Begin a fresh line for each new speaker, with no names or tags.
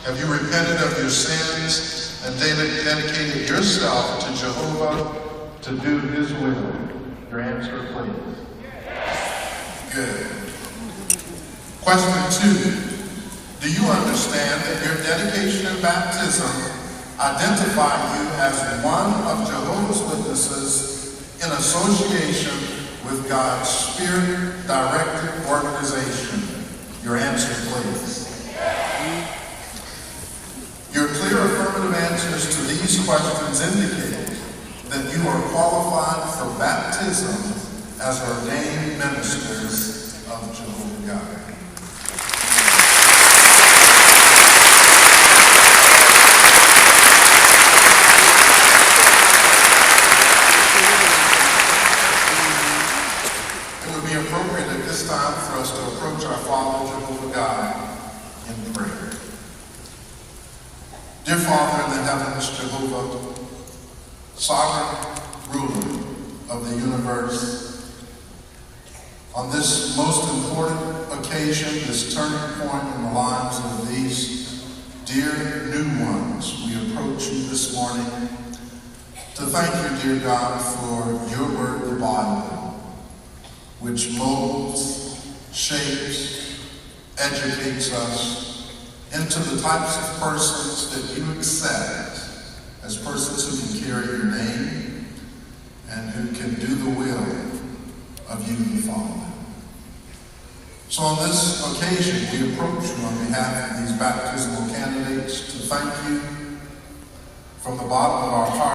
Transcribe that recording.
Have you repented of your sins and dedicated yourself to Jehovah to do his will? Your answer, please. Good. Question 2. Do you understand that your dedication and baptism identify you as one of Jehovah's Witnesses in association with God's Spirit-directed organization? Your answer, please. Your clear affirmative answers to these questions indicate that you are qualified for baptism as ordained ministers of Jehovah God. It would be appropriate at this time for us to approach our Father, Jehovah God, in prayer. Dear Father in the heavens, Jehovah, sovereign ruler of the universe, on this most important occasion, this turning point in the lives of these dear new ones, we approach you this morning to thank you, dear God, for your word, the Bible, which molds, shapes, educates us into the types of persons that you accept as persons who can carry your name and who can do the will of you, the Father. So on this occasion, we approach you on behalf of these baptismal candidates to thank you from the bottom of our heart.